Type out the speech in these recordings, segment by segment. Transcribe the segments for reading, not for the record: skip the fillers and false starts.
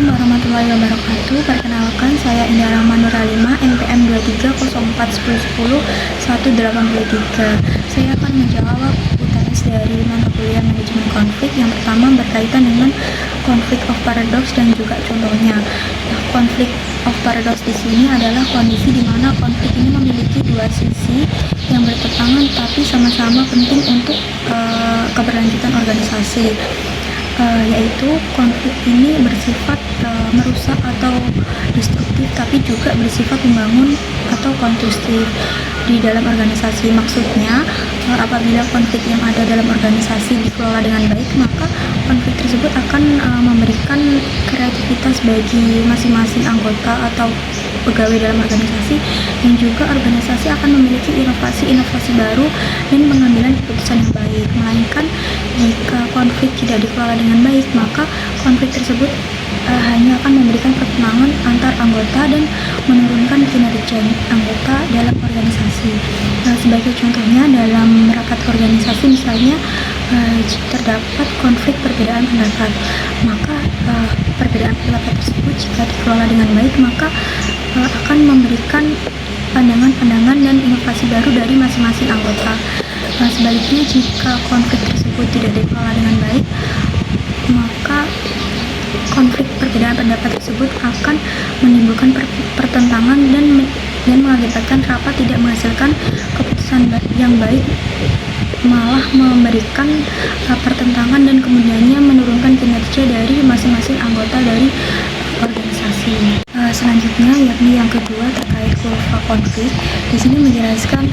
Assalamualaikum warahmatullahi wabarakatuh. Perkenalkan, saya Indah Rahma Nuralima, NPM 2304101083. Saya akan menjawab UTS dari mata kuliah manajemen konflik. Yang pertama berkaitan dengan conflict of paradox dan juga contohnya. Conflict of paradox di sini adalah kondisi di mana konflik ini memiliki dua sisi yang bertentangan tapi sama-sama penting untuk keberlanjutan organisasi. Yaitu konflik ini bersifat merusak atau destruktif, tapi juga bersifat membangun atau konstruktif di dalam organisasi. Maksudnya, apabila konflik yang ada dalam organisasi dikelola dengan baik, maka konflik tersebut akan memberikan kreativitas bagi masing-masing anggota atau pegawai dalam organisasi, dan juga organisasi akan memiliki inovasi-inovasi baru dan pengambilan keputusan yang baik. Melainkan jika konflik tidak dikelola dengan baik, maka konflik tersebut hanya akan memberikan pertentangan antar anggota dan menurunkan kinerja anggota dalam organisasi. Sebagai contohnya, dalam rapat organisasi misalnya terdapat konflik perbedaan pendapat, maka perbedaan pendapat tersebut jika dikelola dengan baik maka akan memberikan pandangan-pandangan dan inovasi baru dari masing-masing anggota. Sebaliknya, jika konflik tersebut tidak dikelola dengan baik, maka konflik perbedaan pendapat tersebut akan menimbulkan pertentangan dan mengakibatkan rapat tidak menghasilkan keputusan yang baik, malah memberikan pertentangan dan kemudiannya menurunkan kinerja dari masing-masing anggota dari organisasi. Selanjutnya, yakni yang kedua terkait kurva konflik. Di sini menjelaskan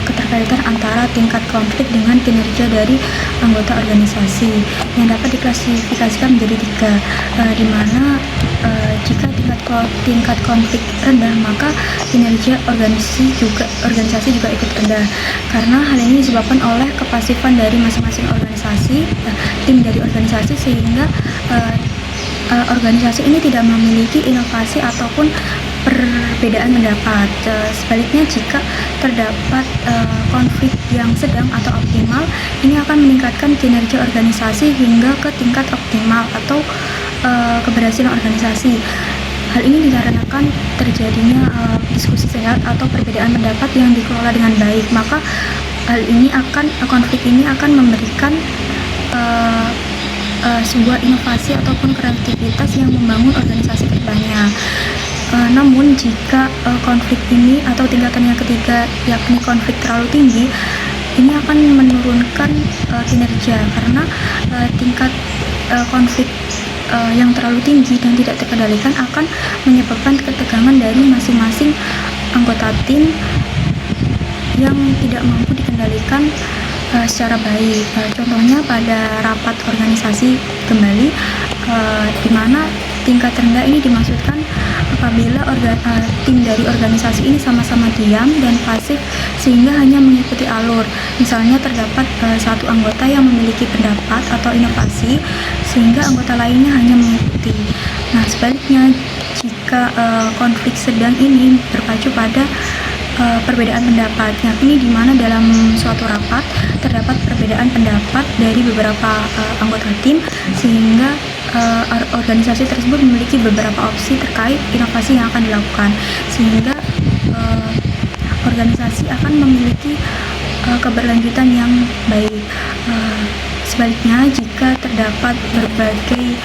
keterkaitan antara tingkat konflik dengan kinerja dari anggota organisasi yang dapat diklasifikasikan menjadi tiga, di mana jika tingkat konflik rendah maka kinerja organisasi juga ikut rendah, karena hal ini disebabkan oleh kepasifan dari masing-masing organisasi, tim dari organisasi, sehingga organisasi ini tidak memiliki inovasi ataupun perbedaan pendapat. Sebaliknya, jika terdapat konflik yang sedang atau optimal, ini akan meningkatkan kinerja organisasi hingga ke tingkat optimal atau keberhasilan organisasi. Hal ini dikarenakan terjadinya diskusi sehat atau perbedaan pendapat yang dikelola dengan baik. Maka konflik ini akan memberikan sebuah inovasi ataupun kreativitas yang membangun organisasi kedepannya. Namun jika konflik ini atau tingkatan yang ketiga, yakni konflik terlalu tinggi, ini akan menurunkan kinerja, karena tingkat konflik yang terlalu tinggi dan tidak terkendalikan akan menyebabkan ketegangan dari masing-masing anggota tim yang tidak mampu dikendalikan secara baik. Contohnya pada rapat organisasi kembali, di mana tingkat rendah ini dimaksudkan apabila tim dari organisasi ini sama-sama diam dan pasif sehingga hanya mengikuti alur. Misalnya terdapat satu anggota yang memiliki pendapat atau inovasi sehingga anggota lainnya hanya mengikuti. Nah, sebaliknya, jika konflik sedang ini berpacu pada perbedaan pendapat, yakni di mana dalam suatu rapat terdapat perbedaan pendapat dari beberapa anggota tim, sehingga organisasi tersebut memiliki beberapa opsi terkait inovasi yang akan dilakukan, sehingga organisasi akan memiliki keberlanjutan yang baik. Sebaliknya, jika terdapat berbagai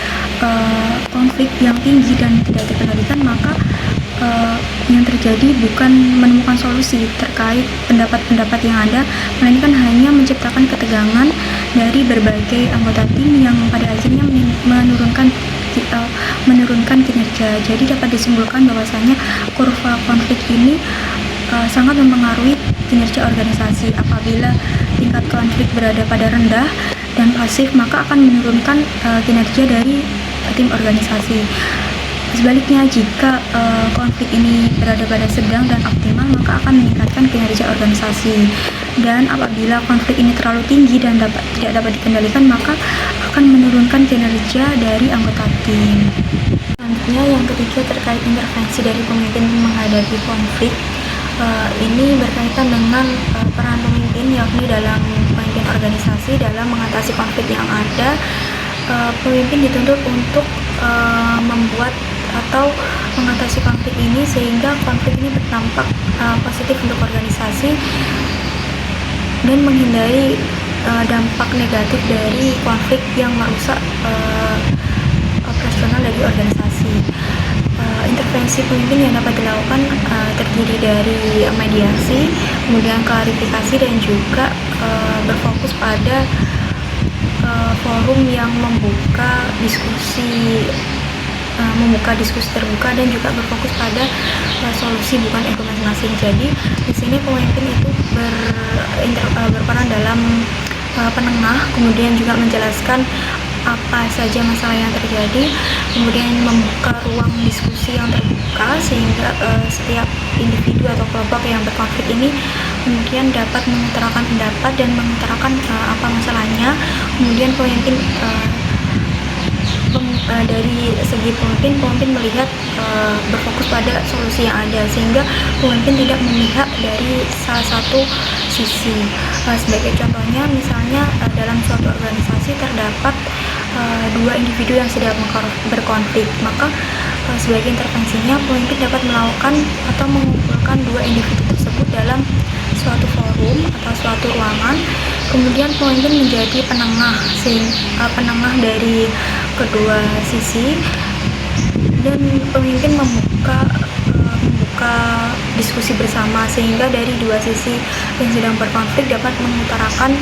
konflik yang tinggi dan tidak terkendalikan, maka yang terjadi bukan menemukan solusi terkait pendapat-pendapat yang ada, melainkan hanya menciptakan ketegangan dari berbagai anggota tim yang pada akhirnya menurunkan kinerja. Jadi dapat disimpulkan bahwasanya kurva konflik ini sangat mempengaruhi kinerja organisasi. Apabila tingkat konflik berada pada rendah dan pasif, maka akan menurunkan kinerja dari tim organisasi. Sebaliknya, jika konflik ini berada pada sedang dan optimal, maka akan meningkatkan kinerja organisasi. Dan apabila konflik ini terlalu tinggi dan tidak dapat dikendalikan, maka akan menurunkan kinerja dari anggota tim. Selanjutnya, yang ketiga terkait intervensi dari pemimpin menghadapi konflik. Ini berkaitan dengan peran pemimpin, yakni dalam pemimpin organisasi dalam mengatasi konflik yang ada. Pemimpin dituntut untuk membuat atau mengatasi konflik ini sehingga konflik ini berdampak positif untuk organisasi dan menghindari dampak negatif dari konflik yang merusak operasional dari organisasi. Intervensi pemimpin yang dapat dilakukan terdiri dari mediasi, kemudian klarifikasi, dan juga berfokus pada forum yang membuka diskusi terbuka dan juga berfokus pada solusi bukan ego masing-masing. Jadi di sini pemimpin itu berperan dalam penengah, kemudian juga menjelaskan apa saja masalah yang terjadi, kemudian membuka ruang diskusi yang terbuka sehingga setiap individu atau kelompok yang berkonflik ini kemudian dapat mengutarakan pendapat dan mengutarakan apa masalahnya. Kemudian pemimpin dari segi pemimpin melihat berfokus pada solusi yang ada sehingga pemimpin tidak memihak dari salah satu sisi. Sebagai contohnya, misalnya dalam suatu organisasi terdapat dua individu yang sedang berkonflik, maka sebagai intervensinya pemimpin dapat melakukan atau mengumpulkan dua individu tersebut dalam suatu forum atau suatu ruangan. Kemudian pemimpin menjadi penengah dari kedua sisi, dan pemimpin membuka diskusi bersama sehingga dari dua sisi yang sedang berkonflik dapat mengutarakan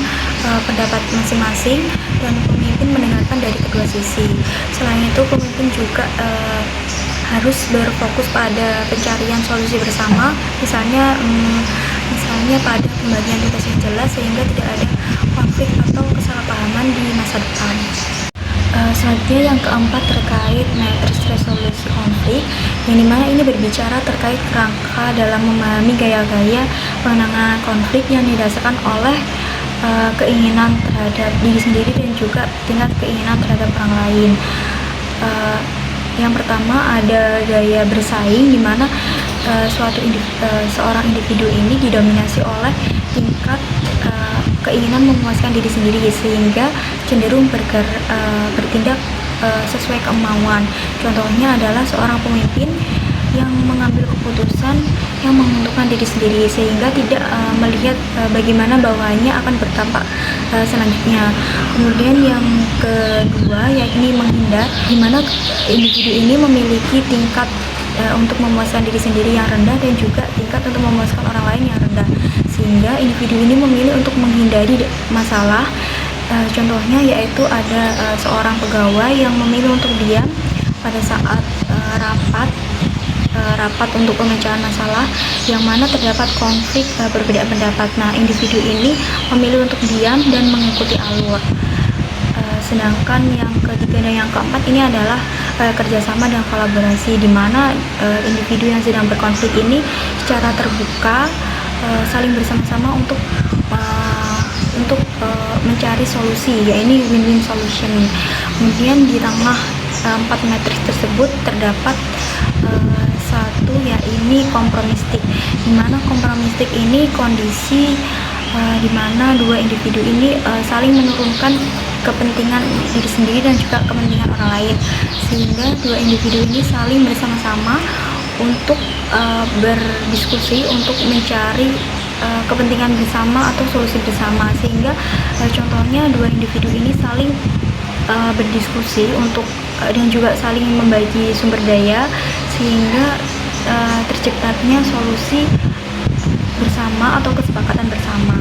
pendapat masing-masing dan pemimpin mendengarkan dari kedua sisi. Selain itu, pemimpin juga harus berfokus pada pencarian solusi bersama, misalnya pada pembagian tugas yang jelas sehingga tidak ada konflik atau kesalahpahaman di masa depan. Selanjutnya yang keempat terkait matriks resolusi konflik, yang dimana ini berbicara terkait kerangka dalam memahami gaya-gaya penanganan konflik yang didasarkan oleh keinginan terhadap diri sendiri dan juga tingkat keinginan terhadap orang lain. Yang pertama ada gaya bersaing, di mana seorang individu ini didominasi oleh tingkat keinginan memuaskan diri sendiri sehingga cenderung bertindak sesuai kemauan. Contohnya adalah seorang pemimpin yang mengambil keputusan yang menguntungkan diri sendiri sehingga tidak melihat bagaimana bawahannya akan berdampak selanjutnya. Kemudian yang kedua yakni menghindar, di mana individu ini memiliki tingkat untuk memuaskan diri sendiri yang rendah dan juga tingkat untuk memuaskan orang lain yang rendah, sehingga individu ini memilih untuk menghindari masalah. Contohnya yaitu ada seorang pegawai yang memilih untuk diam pada saat rapat untuk pemecahan masalah yang mana terdapat konflik perbedaan pendapat. Nah, individu ini memilih untuk diam dan mengikuti alur. Sedangkan yang ketiga dan yang keempat ini adalah kerjasama dan kolaborasi, di mana individu yang sedang berkonflik ini secara terbuka saling bersama-sama untuk mencari solusi, yaitu win-win solution. Kemudian di tengah 4 matriks tersebut terdapat satu yaitu kompromistik, di mana kompromistik ini kondisi di mana dua individu ini saling menurunkan kepentingan diri sendiri dan juga kepentingan orang lain, sehingga dua individu ini saling bersama-sama untuk berdiskusi untuk mencari kepentingan bersama atau solusi bersama, sehingga contohnya dua individu ini saling berdiskusi untuk dan juga saling membagi sumber daya sehingga terciptanya solusi bersama atau kesepakatan bersama.